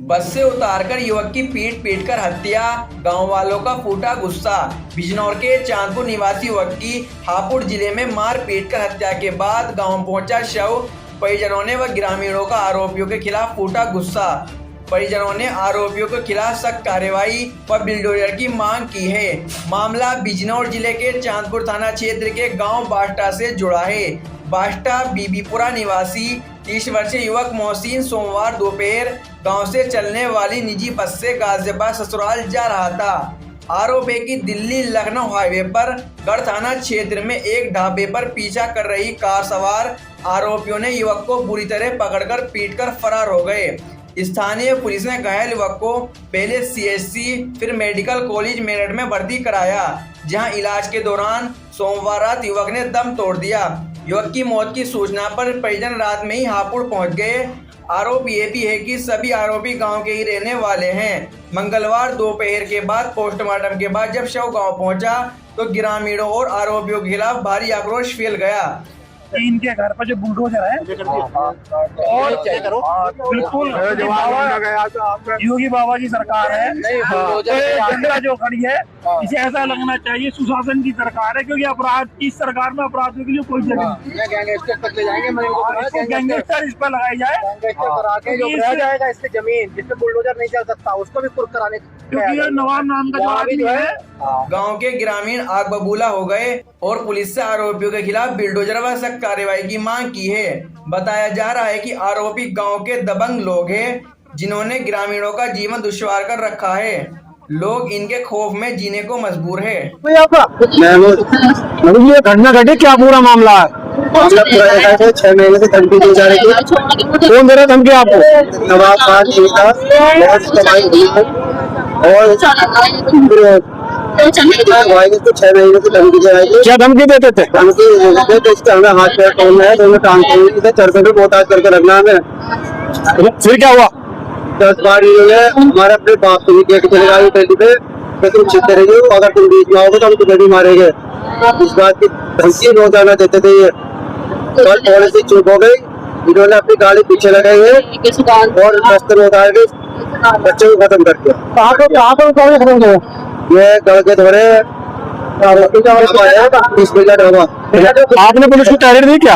बस से उतारकर युवक की पीट पीटकर हत्या, गांव वालों का फूटा गुस्सा। बिजनौर के चांदपुर निवासी युवक की हापुड़ जिले में मार पीट कर हत्या के बाद गांव पहुंचा शव। परिजनों ने व ग्रामीणों का आरोपियों के खिलाफ फूटा गुस्सा। परिजनों ने आरोपियों के खिलाफ सख्त कार्रवाई व बुलडोजर की मांग की है। मामला बिजनौर जिले के चांदपुर थाना क्षेत्र के गांव बाष्टा से जुड़ा है। बाष्टा बीबीपुरा निवासी 30 वर्षीय युवक मोहसिन सोमवार दोपहर गांव से चलने वाली निजी बस से गाजियाबाद ससुराल जा रहा था। आरोप है कि दिल्ली लखनऊ हाईवे पर गढ़ थाना क्षेत्र में एक ढाबे पर पीछा कर रही कार सवार आरोपियों ने युवक को बुरी तरह पकड़कर पीटकर फरार हो गए। स्थानीय पुलिस ने घायल युवक को पहले सीएचसी फिर मेडिकल कॉलेज मेरठ में भर्ती कराया, जहां इलाज के दौरान सोमवार रात युवक ने दम तोड़ दिया। युवक की मौत की सूचना पर परिजन रात में ही हापुड़ पहुंच गए। आरोप ये भी है कि सभी आरोपी गांव के ही रहने वाले हैं। मंगलवार दोपहर के बाद पोस्टमार्टम के बाद जब शव गांव पहुंचा तो ग्रामीणों और आरोपियों के खिलाफ भारी आक्रोश फैल गया। इनके घर पर जो बुलडोजर है और बिल्कुल योगी बाबा की सरकार है, जनता जो खड़ी है इसे ऐसा लगना चाहिए सुशासन की सरकार है, क्योंकि अपराध इस सरकार में अपराधियों के लिए कोई जगह नहीं। गैंगस्टर इस पर लगाई जाए, इसकी जमीन जिसमें बुलडोजर नहीं चल सकता उसको भी कुर्क कराने, क्योंकि नवाब नाम का जो आदमी है। गांव के ग्रामीण आग बबूला हो गए और पुलिस से आरोपियों के खिलाफ बुलडोजर व सख्त कार्रवाई की मांग की है। बताया जा रहा है कि आरोपी गांव के दबंग लोग हैं, जिन्होंने ग्रामीणों का जीवन दुश्वार कर रखा है। लोग इनके खौफ में जीने को मजबूर है। ये घटना घटी, क्या पूरा मामला है? 6 महीने से धमकी दी जा रही थी। कौन दे रहा धमकी आपको? नवाब खान जी का और 6 महीने से धमकी दे रही थी। क्या धमकी देते थे? धमकी देते हमें हाथ पैर तोड़ना है, दोनों टांग तोड़नी, चरसे पे मोहताज करके रखना हमें। फिर क्या हुआ? 10 बार ये हमारे अपने बाप से भी चले गए पे तुम छिपते रहिए, अगर तुम बीच में आओगे तो हम तुम्हें भी मारेंगे। इस बात की धमकी रोजाना देते थे। ये कल थोड़ी सी चुप हो गई, इन्होंने अपनी गाड़ी पीछे लगाई है और रास्ते में उतार के बच्चे को खत्म कर दिया। कहाँ पर खत्म किया? ये गढ़ के धोरे आपने पुलिस को तहरीर दी क्या?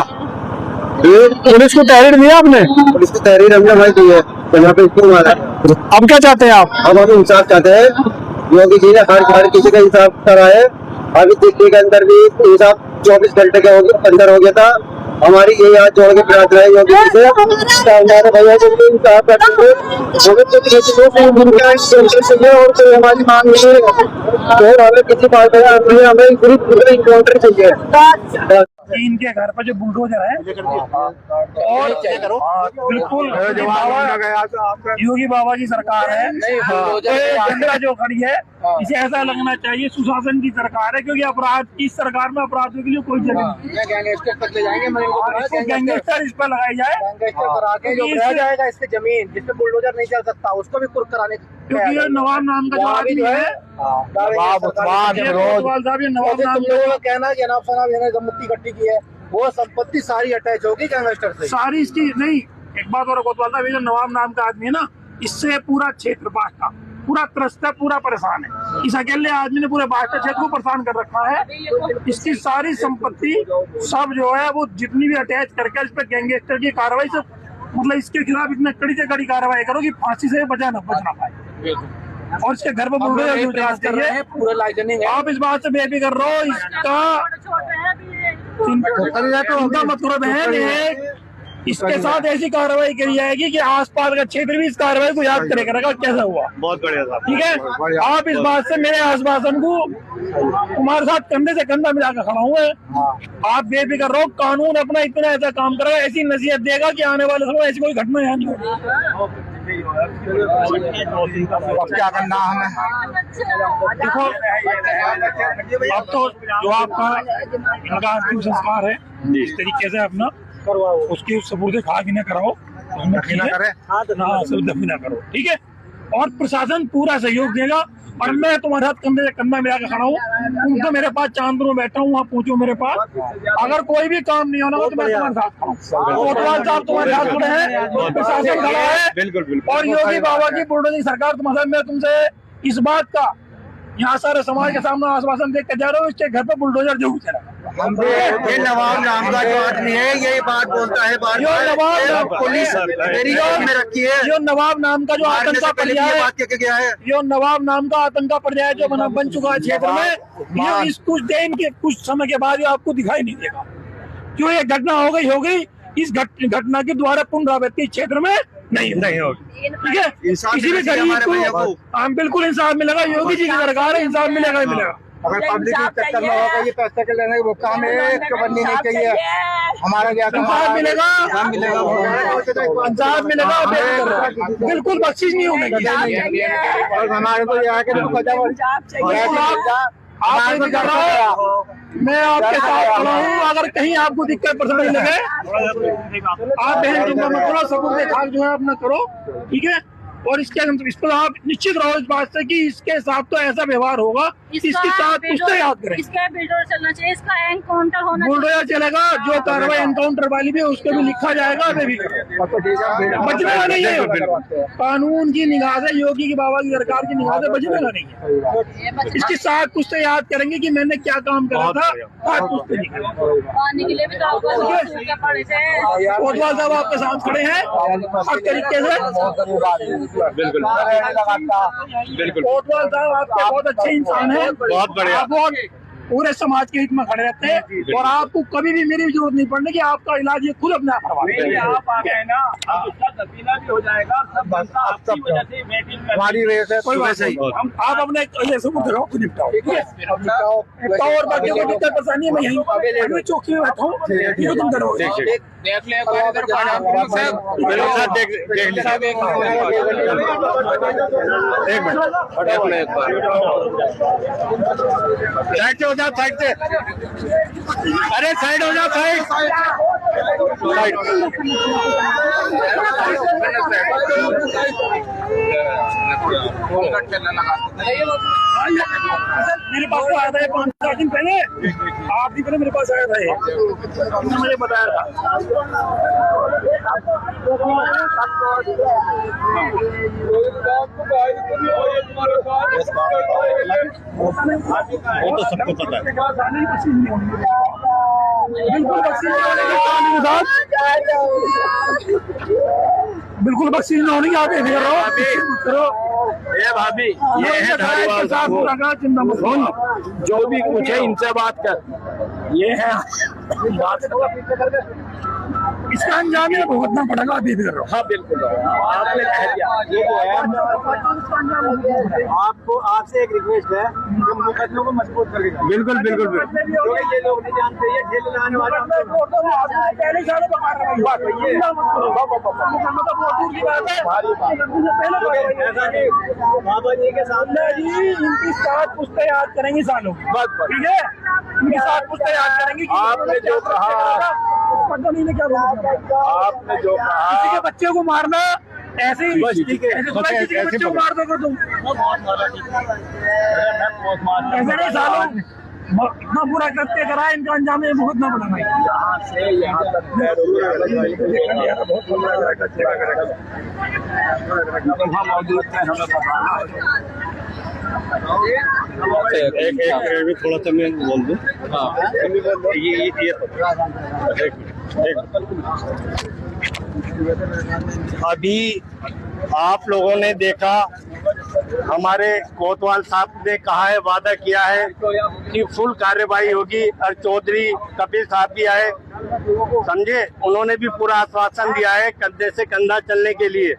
पुलिस को तहरीर दिया आपने? पुलिस की तहरीर हमने भाई दी है, यहाँ पे इसको मारा। अब क्या चाहते हैं आप? अब हम इंसाफ चाहते हैं। योगी जी ने हर किसी का इंसाफ करा है। अभी दिल्ली के अंदर भी इंसाफ 24 घंटे के अंदर हो गया था। हमारी यही हाथ जोड़ के प्रार्थना है योगी जी से, भैया जी इंसाफ करते और कोई हमारी मांग नहीं है। तो हमें किसी बात में हमें इनकाउंटर चाहिए। इनके घर पर जो बुलडोजर है और बिल्कुल योगी बाबा की सरकार है, जनता जो खड़ी है इसे ऐसा लगना चाहिए सुशासन की सरकार है, क्योंकि अपराध इस सरकार में अपराधियों के लिए कोई जगह नहीं। गैंगस्टर इस पर लगाई जाए, इसकी जमीन जिसमें बुलडोजर नहीं चल सकता उसको भी कुर्क कराने, क्योंकि नवाब नाम का जो आदमी है, नवाब नाम का कहना कि जनाब साहब मुक्ति इकट्ठी की है, वो संपत्ति सारी अटैच होगी गैंगस्टर से। सारी इसकी नहीं। एक बात और कोतवाल साहब, ये जो नवाब नाम का आदमी है ना, इससे पूरा क्षेत्र बाष्टा पूरा त्रस्त है, पूरा परेशान है। इस अकेले आदमी ने पूरे बाष्टा क्षेत्र को परेशान कर रखा है। इसकी सारी संपत्ति सब जो है वो जितनी भी अटैच करके इस पर गैंगस्टर की कार्रवाई से, मतलब इसके खिलाफ इतने कड़ी से कड़ी कार्रवाई करो कि फांसी से बच ना पाए। और इसके घर पर पूरा लाइसेंसिंग है। आप इस बात से बेफिक्र रहो, इनका मतलब है इसके साथ ऐसी कार्रवाई करी जाएगी कि आसपास का क्षेत्र भी इस कार्रवाई को याद करेगा कैसा हुआ। बहुत बढ़िया, ठीक है। आप इस बात से मेरे आश्वासन को तुम्हारे साथ कंधे से कंधा मिलाकर खड़ा हुआ। आप बेफिक्र रहो, कानून अपना इतना ऐसा काम करेगा, ऐसी नसीहत देगा कि आने वाले समय ऐसी कोई घटना यहाँ नहीं होगी। क्या करना हमें? देखो, अब तो जो आपका इनका अंतिम संस्कार है इस तरीके से अपना उसकी सबूत खा ना कराओ, दफना करो, ठीक है। और प्रशासन पूरा सहयोग देगा और मैं तुम्हारे साथ कंधे से कंधा मिला के खड़ा हूँ। तुम तो मेरे पास चांदपुर में बैठा हूँ, वहाँ पहुंचो मेरे पास। अगर कोई भी काम नहीं होना तो मैं तुम्हारे साथ खड़ा हूँ। कोतवाल साहब तुम्हारे साथ खड़े हैं, प्रशासन खड़ा है, और योगी बाबा की बुलडोजिंग सरकार तुम्हारे। मैं तुमसे इस बात का यहाँ सारे समाज के सामने आश्वासन देख के जा रहा हूँ, इसके घर पे बुलडोजर जरूर चलेगा। ये नवाब नाम का जो आदमी है यही बात बोलता है बार बार, पुलिस मेरी में रखी है। जो नवाब नाम का जो आतंक का पर्याय बात कह गया है, जो नवाब नाम का आतंक का पर्याय जो बन चुका है क्षेत्र में, ये इस कुछ दिन के कुछ समय के बाद आपको दिखाई नहीं देगा। क्यों ये घटना हो गई, इस घटना के द्वारा पुनरावृत्ति क्षेत्र में नहीं होगी। ठीक है, किसी भी गरीब को हम बिल्कुल इंसाफ मिलेगा। योगी जी की सरकार है, इंसाफ मिलेगा ही मिलेगा। अगर पब्लिक के चक्कर में होगा ये पैसे के लेने वो काम है, बननी नहीं चाहिए। हमारा क्या इंसाफ मिलेगा, इंसाफ मिलेगा, बिल्कुल बख्शिश नहीं होगी। और हमारे को यहाँ के मैं आपके साथ खड़ा हूँ। अगर कहीं आपको दिक्कत परेशानी लगे, आप बहन चिंता मत करो, सबूत दिखा जो है अपना करो। ठीक है, और इस पर आप निश्चित रहो इस बात से कि इसके साथ तो ऐसा व्यवहार होगा, इसके साथ कुछ तो याद करें। इसका बुलडोजर चलना चाहिए, इसका एनकाउंटर होना चाहिए। बुलडोजर चलेगा, जो कार्रवाई एनकाउंटर वाली भी उसके भी लिखा जाएगा, वे भी बचने का नहीं है। कानून की निगाह से, योगी की बाबा की सरकार की निगाह से बचने का नहीं है। इसके साथ कुछ तो याद करेंगे कि मैंने क्या काम करा था, आज कुछ तो नहीं करा। पानी के लिए भी कोतवाल साहब आपके साथ खड़े हैं हर तरीके से। बिल्कुल कोतवाल साहब आपके बहुत अच्छे इंसान हैं, बहुत बढ़िया, बहुत पूरे समाज के हित में खड़े रहते हैं, और आपको कभी भी मेरी जरूरत नहीं पड़ने की, आपका इलाज ये खुद अपने आप करवाएंगे। भी हो जाएगा, हमारी वजह से कोई बात नहीं, आप अपने सबूत रहो, खुद निपटाओ। ठीक है, और बाकी कोई दिक्कत परेशानी है, मैं यहीं चौकी में बैठा हूँ, तुम करो। देख ले साइड हो जाओ, साइड से, अरे साइड हो जाओ, साइड मेरे पास तो आया था 5-4 दिन पहले, 8 दिन पहले मेरे पास आया था, ये मुझे बताया था। वो तो सबको पता है। बिल्कुल बख्शीश नहीं होने की, आप देख रहो। ये भाभी, ये है धारीवाल जो भी कुछ है इनसे बात कर, ये है इसका अंजाम ये भुगतना पड़ेगा। आप कर रहे हो। हाँ बिल्कुल, आपने कह दिया, ये जो है आपको, आपसे एक रिक्वेस्ट है कि मुकदमों को मजबूत करके, बिल्कुल बिल्कुल क्योंकि ये लोग नहीं जानते, ये जेल में आने वाले पहले सालों बाबा जी के सामने इनकी साथ पुस्तक याद करेंगे सालों, ठीक है, इनकी साथ पुस्तक याद करेंगे। आपने जो कहा, पता नहीं क्या बोला, आपने जो कहा, किसी के बच्चे को मारना ऐसे ही, बस ठीक है, किसी के बच्चे को मार दोगे तुम, ऐसे नहीं सालों इतना पूरा करते करा, इनका अंजाम ये भुगतना पड़ेगा। यहाँ से यहाँ तक एक थोड़ा सा मैं बोल दूँ। अभी आप लोगों ने देखा, हमारे कोतवाल साहब ने कहा है, वादा किया है कि फुल कार्रवाई होगी, और चौधरी कपिल साहब भी आए, समझे, उन्होंने भी पूरा आश्वासन दिया है कंधे से कंधा चलने के लिए।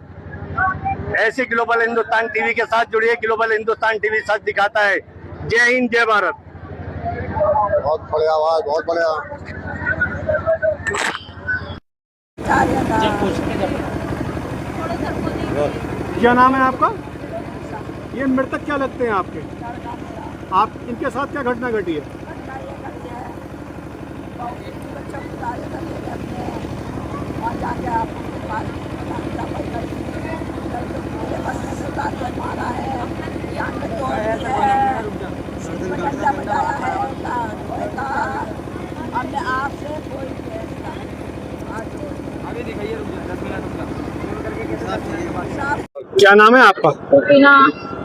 ऐसे ग्लोबल हिंदुस्तान टीवी के साथ जुड़िए, ग्लोबल हिंदुस्तान टीवी सच दिखाता है। जय हिंद, जय भारत। बहुत बढ़िया आवाज, बहुत बढ़िया। क्या नाम है आपका? ये मृतक क्या लगते हैं आपके? आप इनके साथ क्या घटना घटी है? मारा है, यहाँ पे तो क्या नाम है आपका? बिना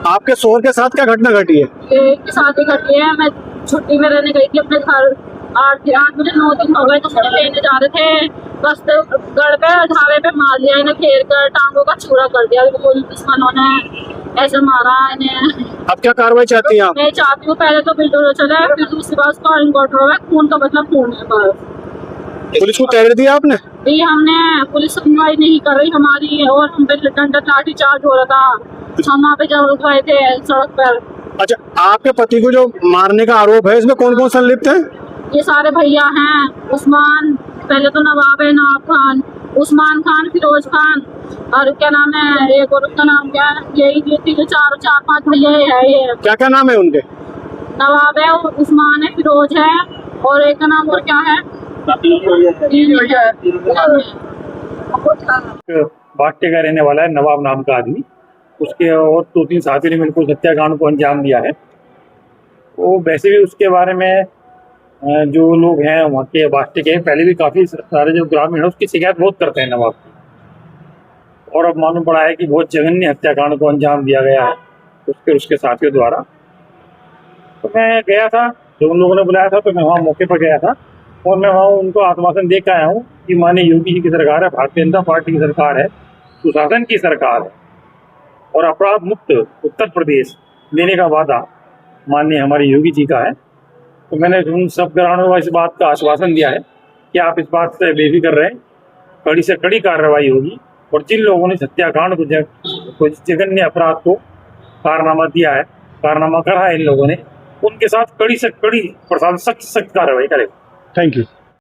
आपके शोहर के साथ क्या घटना घटी है? एक शादी घटी है। मैं छुट्टी में रहने गई थी अपने घर। 8 मुझे 9 दिन हो गए तो मुझे लेने जा रहे थे, बस गड़ पे ढाबे पे मार दिया इन्हें, घेर कर टांगों का चूरा कर दिया। बिल्कुल दुश्मनों ने ऐसे मारा इन्हें। अब क्या कार्रवाई चाहती हैं आप? मैं चाहती हूँ पहले तो बिल्डर चले, फिर दूसरी बात उसका इन्वर्टर है, खून का मतलब खून है बस। पुलिस को तहरीर दिया आपने? भी हमने, पुलिस सुनवाई नहीं कर रही हमारी, और हम पे डंडा लाठी चार्ज हो रहा था। हम वहाँ पे जब रुक गए थे सड़क पर। अच्छा, आपके पति को जो मारने का आरोप है, इसमें कौन कौन संलिप्त है? ये सारे भैया हैं। उस्मान, पहले तो नवाब है, नवाब खान, उस्मान खान, फिरोज खान, और क्या नाम है एक और उसका नाम क्या है, यही तीन चार पांच भैया है। ये क्या क्या नाम है उनके? नवाब है, उस्मान है, फिरोज है, और एक का नाम और क्या है, बाट्टे का रहने वाला है नवाब नाम का आदमी। उसके और 2-3 साथियों ने मिलकर हत्याकांड को अंजाम दिया है। वो वैसे भी उसके बारे में जो लोग हैं वहाँ के बाट्टे के, पहले भी काफ़ी सारे जो ग्रामीण हैं उसकी शिकायत बहुत करते हैं नवाब की, और अब मालूम पड़ा है कि बहुत जघन्य हत्याकांड को अंजाम दिया गया है उसके साथियों द्वारा। तो मैं गया था, जो उन लोगों ने बुलाया था, तो मैं वहाँ मौके पर गया था, और मैं वहाँ उनको आश्वासन दे के आया हूँ कि माननीय योगी जी की सरकार है, भारतीय जनता पार्टी की सरकार है, सुशासन की सरकार है, और अपराध मुक्त उत्तर प्रदेश देने का वादा माननीय हमारे योगी जी का है। तो मैंने उन सब ग्रामीणों को इस बात का आश्वासन दिया है कि आप इस बात से बेफिक्र रहें, कड़ी से कड़ी कार्रवाई होगी, और जिन लोगों ने हत्याकांड को जघन्य अपराध को कारनामा दिया है, कारनामा करा है इन लोगों ने, उनके साथ कड़ी से कड़ी प्रशासन सख्त कार्रवाई करेगा। Thank you.